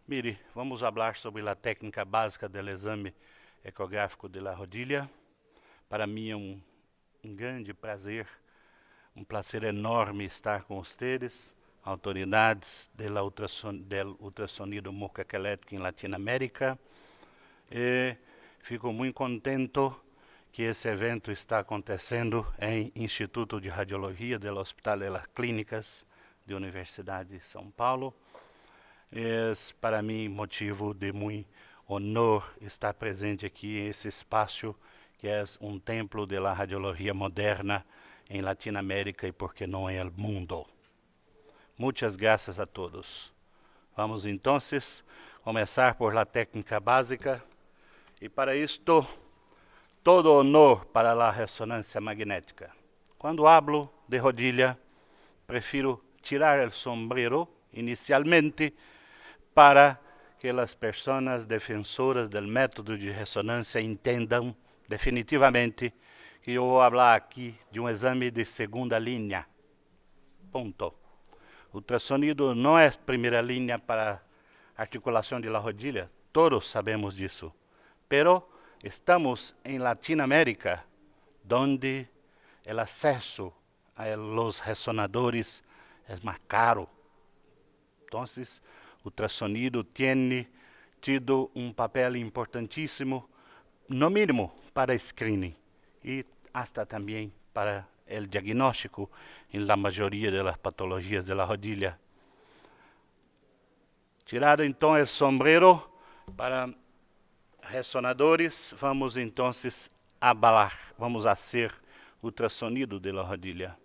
Mire, vamos falar sobre a técnica básica do exame ecográfico de la rodilha. Para mim é um grande prazer, um prazer enorme estar com vocês, autoridades do ultrassonido morfoelétrico em Latinoamérica. E fico muito contente que esse evento está acontecendo em Instituto de Radiologia do Hospital de las Clínicas da Universidade de São Paulo. É para mim motivo de muito honor estar presente aqui em esse espaço que é um templo da radiologia moderna em Latinoamérica e por que não em el mundo. Muitas graças a todos. Vamos então começar por la técnica básica e para isto todo honor para a ressonância magnética. Quando hablo de rodilha, prefiro tirar o sombrero inicialmente para que as pessoas defensoras do método de ressonância entendam definitivamente que eu vou falar aqui de um exame de segunda linha. Ponto. O ultrassonido não é primeira linha para articulação de la rodilha, todos sabemos disso. Pero estamos em Latinoamérica, onde o acesso a los resonadores é mais caro. Então, o ultrassonido tem tido um papel importantíssimo, no mínimo para screening e hasta também para o diagnóstico em la maioria das patologias da rodilha. Tirado então o sombrero para resonadores, vamos então abalar, vamos fazer ultrassonido da rodilha.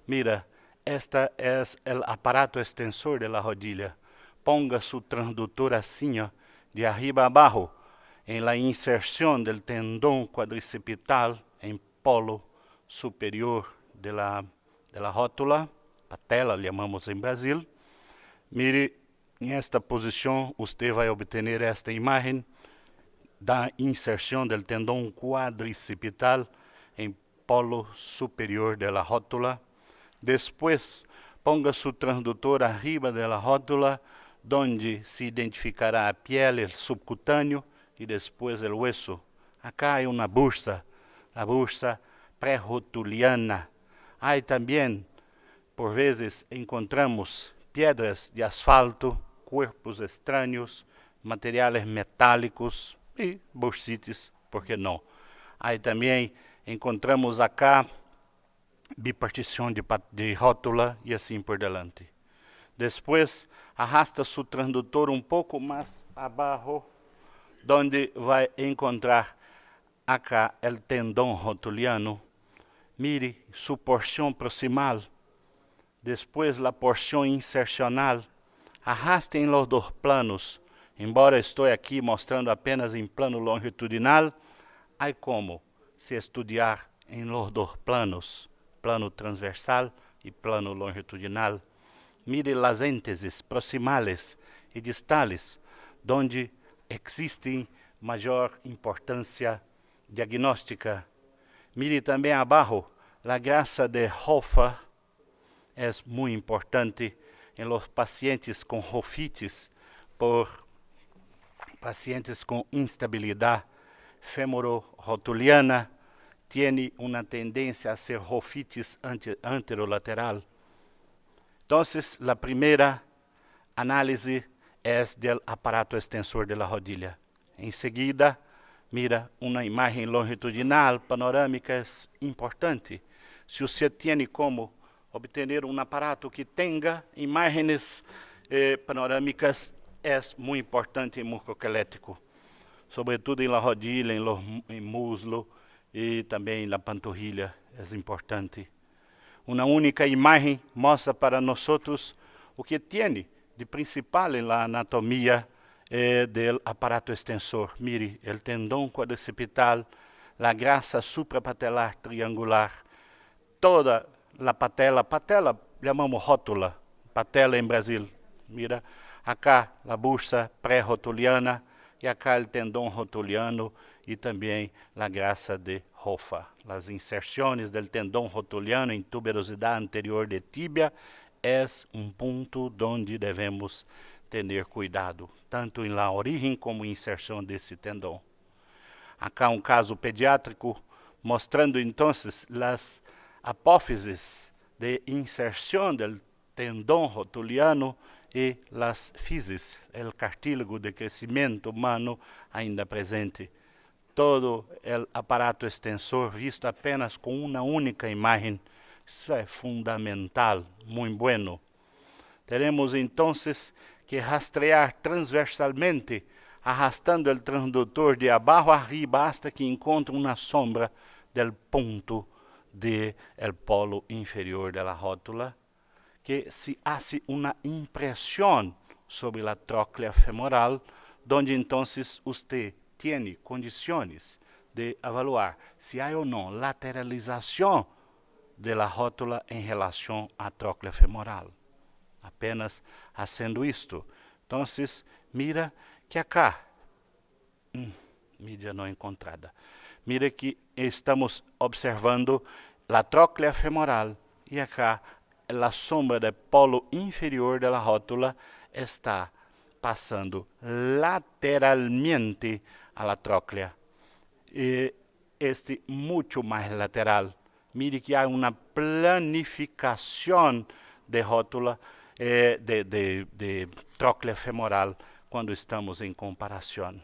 Mira, este é o aparato extensor da rodilha. Ponga su transdutor assim, de arriba a abaixo, em la inserção del tendão quadricipital em polo superior de la rótula, patela, chamamos em Brasil. Mire, em esta posição, você vai obter esta imagem da inserção del tendão quadricipital em polo superior de la rótula. Depois, ponga su transdutor arriba de la rótula, onde se identificará a pele, o subcutâneo e depois o hueso. Acá há uma bursa, a bursa pré-rotuliana. Aí também, por vezes, encontramos pedras de asfalto, corpos estranhos, materiais metálicos e bursites, por que não? Aí também encontramos acá bipartição de rótula e assim por diante. Depois, arrasta seu transdutor um pouco mais abaixo, onde vai encontrar acá o tendão rotuliano. Mire sua porção proximal. Depois, a porção insercional. Arrasta em los dois planos. Embora estou aqui mostrando apenas em plano longitudinal, há como se estudar em los dois planos, plano transversal e plano longitudinal. Mire las ínteses proximales e distales, onde existe maior importância diagnóstica. Mire também abaixo, a grasa de Hofer é muito importante em los pacientes com rofites, por pacientes com instabilidade femoro-rotuliana, tem uma tendência a ser rofites anterolateral. Então, a primeira análise é do aparato extensor da rodilha. Em seguida, mira uma imagem longitudinal, panorâmica, é importante. Se você tem como obter um aparato que tenha imagens panorâmicas, é muito importante em morfoelétrico, sobretudo em la rodilha, em muslo e também na panturrilha, é importante. Uma única imagem mostra para nós o que tem de principal na anatomia do aparato extensor. Mire, o tendão quadricipital, a grasa suprapatelar triangular, toda a patela chamamos rótula, patela em Brasil. Mira, acá a bursa pré-rotuliana e acá o tendão rotuliano e também a grasa de ROFA. Las inserciones del tendón rotuliano en tuberosidad anterior de tibia es un punto donde debemos tener cuidado, tanto en la origen como inserción de ese tendón. Acá un caso pediátrico mostrando entonces las apófisis de inserción del tendón rotuliano y las fisis, el cartílago de crecimiento humano ainda presente. Todo el aparato extensor visto apenas con una única imagen. Isso é fundamental, muy bueno. Teremos entonces que rastrear transversalmente, arrastando el transductor de abajo arriba hasta que encontre una sombra del punto del polo inferior de la rótula, que se hace una impresión sobre la tróclea femoral, donde entonces usted tiene condiciones de evaluar si hay o no lateralización de la rótula en relación a tróclea femoral. Apenas haciendo esto. Entonces, mira que acá, mídia não encontrada, mira que estamos observando la tróclea femoral y acá la sombra del polo inferior de la rótula está pasando lateralmente a la tróclea. Mucho más lateral. Mire que hay una planificación de rótula, de tróclea femoral cuando estamos en comparación.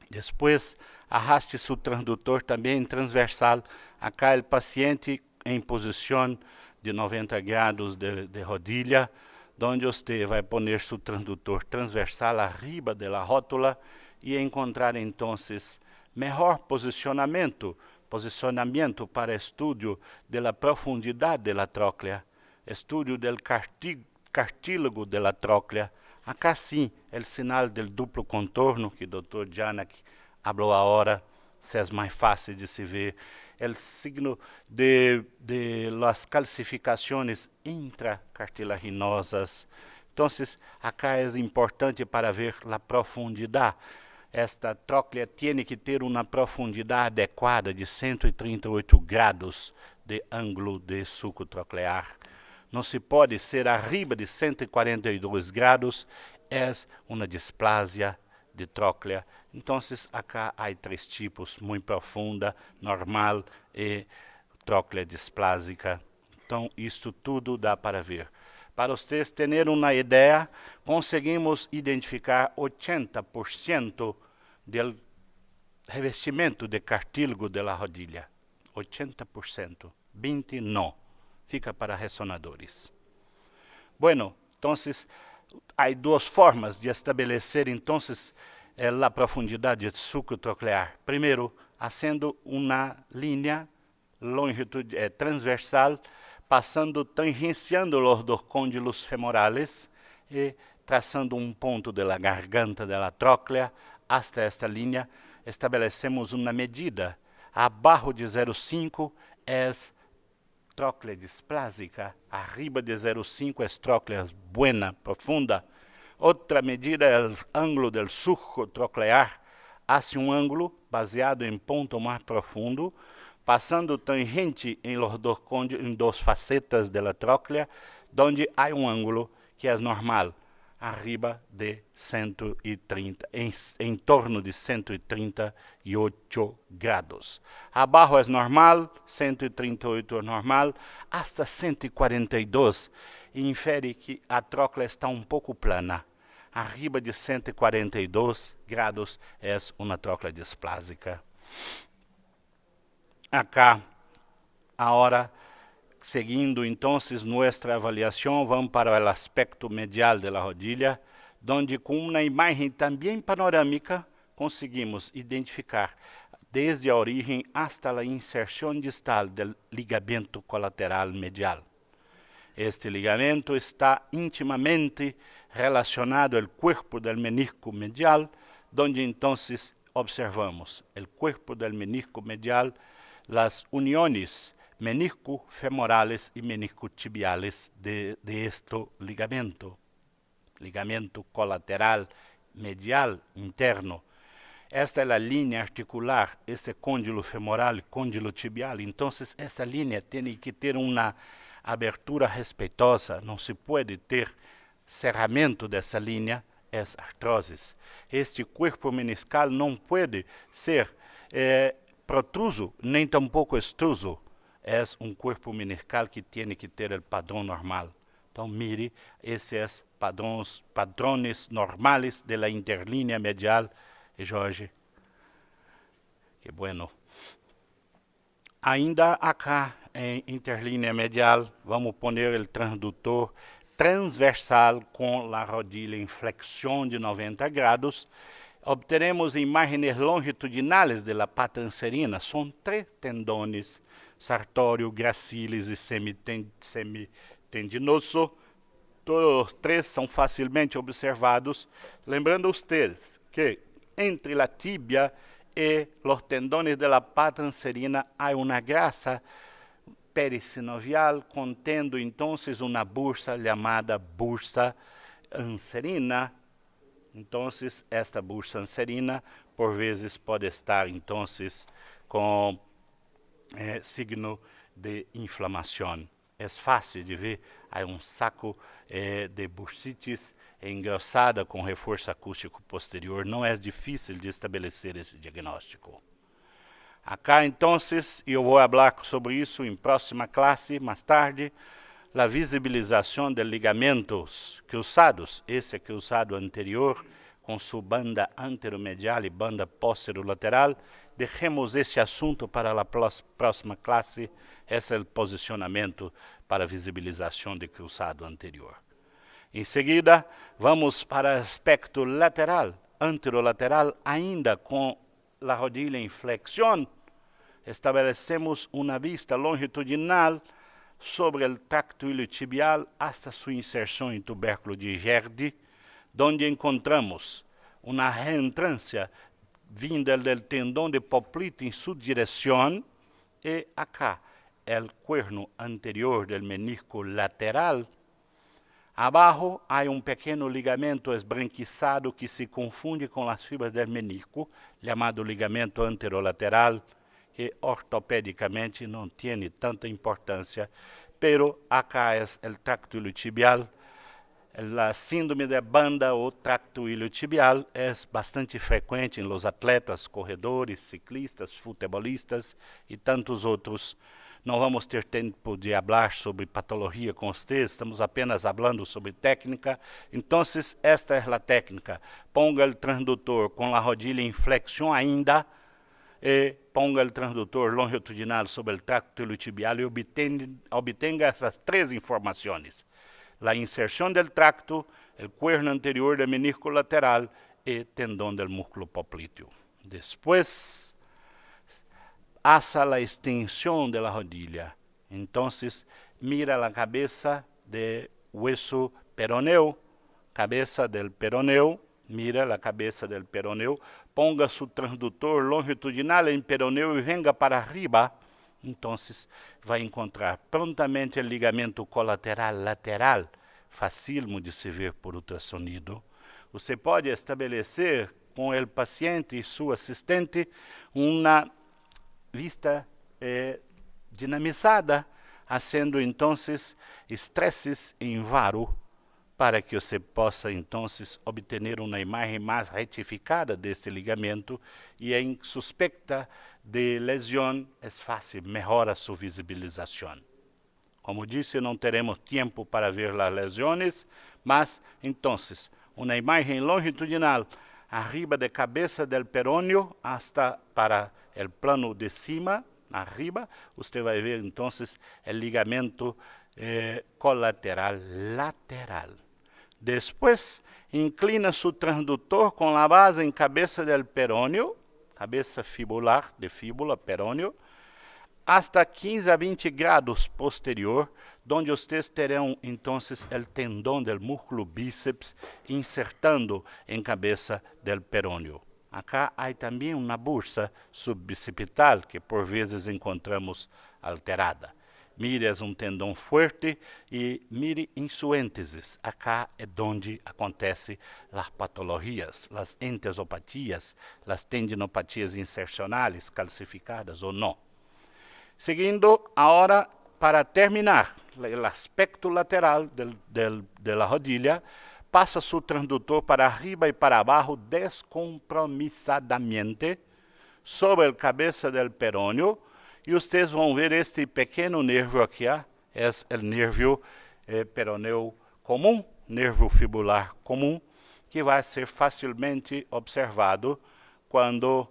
Después, arraste su transductor también transversal. Acá el paciente en posición de 90 grados de rodilha, donde usted vai poner su transductor transversal arriba de la rótula y encontrar entonces mejor posicionamiento para estudio de la profundidad de la tróclea, estudio del cartílago de la tróclea. Acá sim, el sinal del duplo contorno, que o Dr. Janak falou agora, se é mais fácil de se ver. El signo de las calcificaciones intracartilaginosas. Entonces, acá es importante para ver la profundidad. Esta tróclea tiene que ter uma profundidade adequada de 138 grados de ângulo de sulco troclear. Não se pode ser arriba de 142 grados, é uma displasia de tróclea. Então, acá há três tipos, muito profunda, normal e tróclea displásica. Então, isto tudo dá para ver. Para vocês terem uma ideia, conseguimos identificar 80% do revestimento de cartílago da rodilha. 80%. 20% não. Fica para ressonadores. Bueno, então, há duas formas de estabelecer, então, a profundidade do sulco troclear. Primeiro, fazendo uma linha transversal, tangenciando os dois côndilos femorales e traçando um ponto da garganta da tróclea hasta esta linha, estabelecemos uma medida. Abaixo de 0,5 é tróclea displásica, arriba de 0,5 é tróclea buena, profunda. Outra medida é o ângulo do surco troclear, hace um ângulo baseado em ponto mais profundo, passando tangente em duas facetas da tróclea, onde há um ângulo que é normal, arriba de 130, em torno de 138 grados. Abaixo é normal, 138 é normal, hasta 142 infere que a tróclea está um pouco plana. Arriba de 142 grados é uma tróclea displásica. Acá, agora, seguindo entonces nuestra avaliação, vamos para o aspecto medial da rodilha, onde com uma imagem também panorâmica conseguimos identificar desde a origem hasta a inserção distal do ligamento colateral medial. Este ligamento está intimamente relacionado ao corpo do menisco medial, onde entonces observamos o corpo do menisco medial, las uniones menisco-femorales y menisco-tibiales de este ligamento colateral medial interno. Esta é a linha articular, este côndilo femoral e côndilo tibial. Então, esta linha tem que ter uma abertura respeitosa, não se pode ter cerramento dessa linha, é artrose. Este corpo meniscal não pode ser protruso, nem tampouco extruso. É um corpo meniscal que tem que ter o padrão normal. Então, mire, esses padrões normais da interlínea medial, Jorge. Que bueno. Ainda acá em interlínea medial, vamos poner o transdutor transversal com a rodilha em flexão de 90 graus. Obteremos imagens longitudinais da pata anserina. São 3 tendones, sartório, gracilis e semitendinoso. Todos os 3 são facilmente observados. Lembrando ustedes que entre a tíbia e os tendones da pata anserina há uma grasa perissinovial contendo então uma bursa chamada bursa anserina. Então, esta bursa anserina por vezes pode estar então com signo de inflamação. É fácil de ver, há um saco de bursitis engrossada com reforço acústico posterior. Não é difícil de estabelecer esse diagnóstico. Acá, então, eu vou falar sobre isso em próxima classe, mais tarde, a visibilização de ligamentos cruzados, esse cruzado anterior, com sua banda anteromedial e banda posterolateral. Deixemos esse assunto para a próxima classe. Esse é o posicionamento para a visibilização de cruzado anterior. Em seguida, vamos para o aspecto lateral, anterolateral, ainda com a rodilha em flexão. Estabelecemos uma vista longitudinal sobre o tracto iliotibial hasta sua inserção em tubérculo de Gerdy, onde encontramos uma reentrância vinda do tendão de Poplite em sua direção, e acá o cuerno anterior do menisco lateral. Abaixo há um pequeno ligamento esbranquiçado que se confunde com as fibras do menisco, chamado ligamento anterolateral, que ortopedicamente não tem tanta importância, pero acá é o tracto iliotibial. A síndrome de banda ou tracto iliotibial é bastante frequente em los atletas, corredores, ciclistas, futebolistas e tantos outros. Não vamos ter tempo de falar sobre patologia com vocês, estamos apenas falando sobre técnica. Então, esta é a técnica. Ponga o transdutor com a rodilha em flexão ainda, e ponga o transdutor longitudinal sobre o tracto iliotibial e obtenha essas 3 informações. A inserção do tracto, o cuerno anterior do menisco lateral e tendão do músculo popliteo. Depois, haça a extensão da rodilha. Então, mira a cabeça do hueso peroneo, cabeça del peroneo, mira a cabeça del peroneo, ponga seu transdutor longitudinal em peroneo e venga para arriba. Então, vai encontrar prontamente o ligamento colateral lateral, facílimo de se ver por ultrassonido. Você pode estabelecer com o paciente e seu assistente uma vista dinamizada, fazendo então estresses em varo, para que você possa então obter uma imagem mais retificada deste ligamento, e em suspeita de lesão é fácil, melhora sua visibilização. Como disse, não teremos tempo para ver as lesões, mas então uma imagem longitudinal arriba da cabeça do perôneo hasta para o plano de cima, arriba, você vai ver então o ligamento colateral lateral. Depois, inclina seu transdutor com a base em cabeça do perôneo, cabeça fibular, de fíbula, perôneo, hasta 15 a 20 graus posterior, onde vocês terão então o tendão do músculo bíceps insertando em cabeça do perôneo. Acá há também uma bursa subbicipital que por vezes encontramos alterada. Mire, é um tendão forte e mire em su ênteses. Acá é onde acontecem as patologias, as entesopatias, as tendinopatias insercionais calcificadas ou não. Seguindo, agora, para terminar, o aspecto lateral da rodilha, passa su transdutor para arriba e para abaixo descompromissadamente sobre a cabeça do perônio, e vocês vão ver este pequeno nervo aqui, é o nervo peroneu comum, nervo fibular comum, que vai ser facilmente observado quando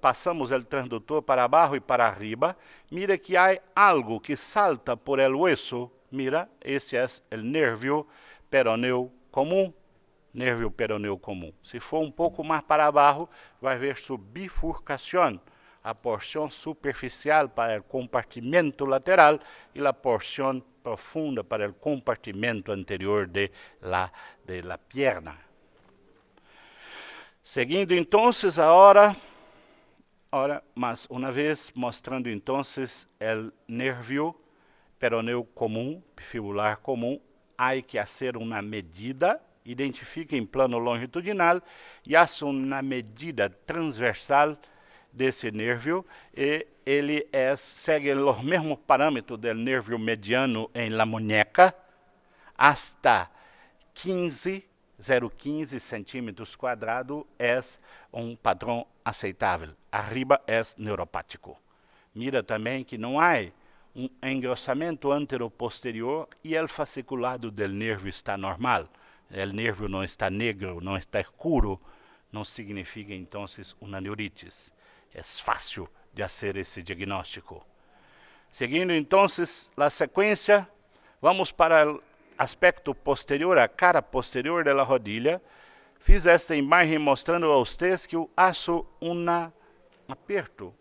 passamos o transdutor para abaixo e para arriba. Mira que há algo que salta por el hueso. Mira, esse é o nervo peroneu comum. Nervo peroneu comum. Se for um pouco mais para abaixo, vai ver sua bifurcação, a porção superficial para o compartimento lateral e a porção profunda para o compartimento anterior de la pierna. Seguindo então, agora, mais uma vez, mostrando então o nervo peroneu comum, fibular comum, há que fazer uma medida. Identifique em plano longitudinal e faça uma medida transversal desse nervo, e ele segue os mesmos parâmetros do nervo mediano em la muñeca, hasta 0,15 centímetros quadrados é um padrão aceitável. Arriba é neuropático. Mira também que não há um engrossamento anteroposterior e o fasciculado do nervo está normal. O nervo não está negro, não está escuro, não significa então uma neuritis. É fácil de fazer esse diagnóstico. Seguindo então a sequência, vamos para o aspecto posterior, a cara posterior da rodilha. Fiz esta imagem mostrando a vocês que eu faço aperto,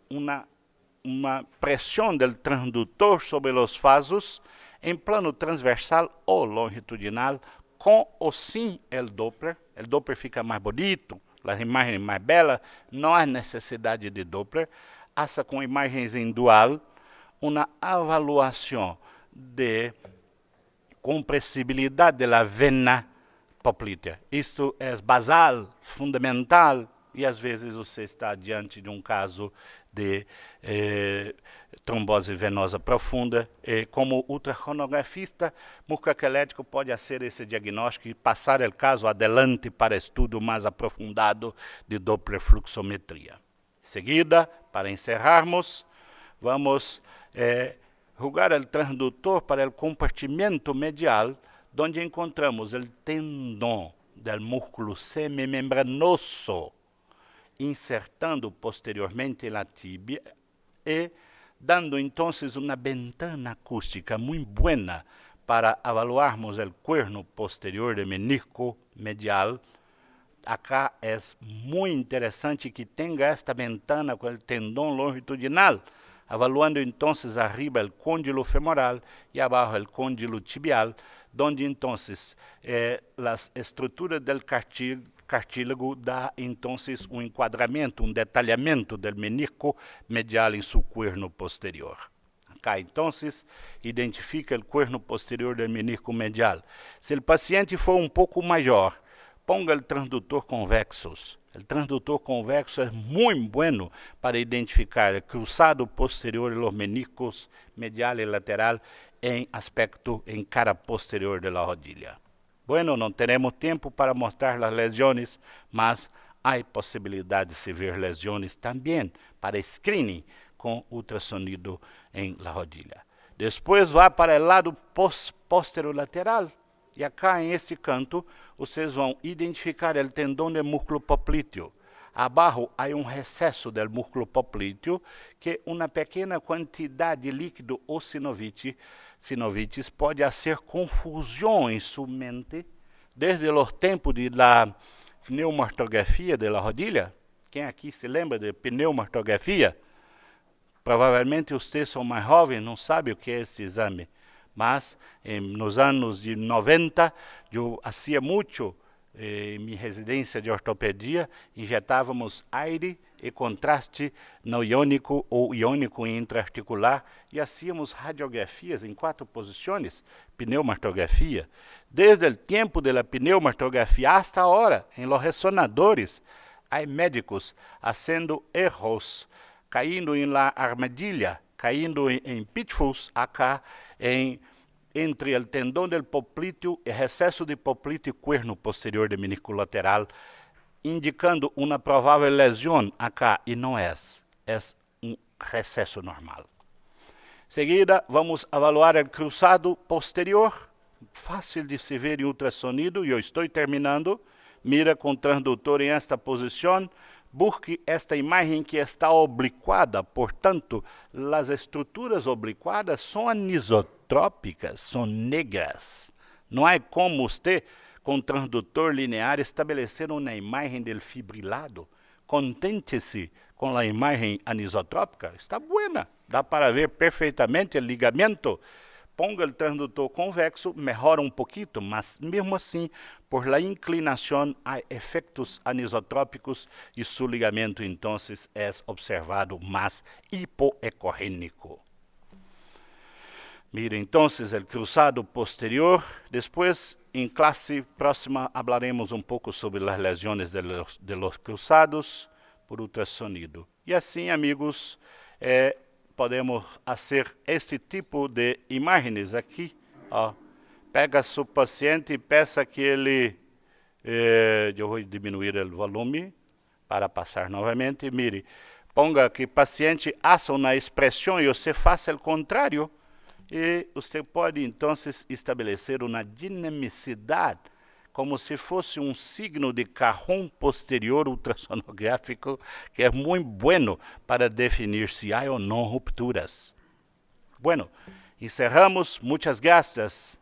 uma pressão do transdutor sobre os vasos em plano transversal ou longitudinal, com ou sem o Doppler. O Doppler fica mais bonito, as imagens mais belas, não há necessidade de Doppler. Faça com imagens em dual uma avaliação de compressibilidade da vena poplítea. Isto é basal, fundamental, e às vezes você está diante de um caso de trombose venosa profunda, e como ultrasonografista, musculoesquelético pode fazer esse diagnóstico e passar o caso adelante para estudo mais aprofundado de Doppler fluxometria. Seguida, para encerrarmos, vamos jogar o transdutor para o compartimento medial, onde encontramos o tendão do músculo semimembranoso, insertando posteriormente na tíbia e dando então uma ventana acústica muito boa para avaliarmos o cuerno posterior do menisco medial. Acá é muito interessante que tenha esta ventana com o tendão longitudinal, avaliando então arriba o côndilo femoral e abaixo o côndilo tibial, onde então as estruturas do cartílago dá então um enquadramento, um detalhamento do menisco medial em seu cuerno posterior. Acá então identifica o cuerno posterior do menisco medial. Se o paciente for um pouco maior, ponga o transdutor convexo. O transdutor convexo é muito bueno para identificar o cruzado posterior de los meniscos medial e lateral em aspecto em cara posterior de la rodilha. Bueno, não teremos tempo para mostrar as lesões, mas há possibilidade de se ver lesões também para screening com ultrassonido em la rodilha. Depois vá para o lado posterolateral. E acá, em este canto, vocês vão identificar o tendão do músculo poplíteo. Abaixo há um recesso do músculo poplíteo, que uma pequena quantidade de líquido ou sinovites pode fazer confusão em sua mente, desde os tempos da pneumartografia da rodilha. Quem aqui se lembra de pneumartografia? Provavelmente vocês são mais jovens, não sabem o que é esse exame. Mas nos anos de 90, eu fazia muito em minha residência de ortopedia, injetávamos aire e contraste no iônico ou iônico intraarticular e hacíamos radiografias em 4 posições, pneumartografia. Desde o tempo da pneumartografia hasta agora, em los resonadores, há médicos fazendo erros, caindo em la armadilha, caindo em pitfalls acá entre o tendão del popliteo e recesso de popliteo e cuerno posterior de menisco lateral, indicando uma provável lesão acá, e não é um recesso normal. Seguida, vamos avaliar o cruzado posterior, fácil de se ver em ultrassonido, e eu estou terminando. Mira com transdutor em esta posição, busque esta imagem que está obliquada, portanto, as estruturas obliquadas são anisotrópicas, são negras. Não há como você, com transdutor linear, estabelecer uma imagem del fibrilado. Contente-se com a imagem anisotrópica, está buena, dá para ver perfeitamente o ligamento. Ponga o transdutor convexo, melhora um pouquinho, mas mesmo assim, por la inclinação, há efeitos anisotrópicos e seu ligamento, então, é observado mais hipoecorrénico. Mire, então, o cruzado posterior. Depois, em classe próxima, hablaremos um pouco sobre as lesões de los cruzados por ultrassonido. E assim, amigos, podemos fazer este tipo de imagens aqui. Ó. Pega seu paciente e peça que ele... eu vou diminuir o volume para passar novamente. Mire, ponga que o paciente faça uma expressão e você faça o contrário. E você pode, então, estabelecer uma dinamicidade, como se fosse um signo de cajón posterior ultrassonográfico, que é muito bueno para definir se há ou não rupturas. Bueno, encerramos. Muchas gracias.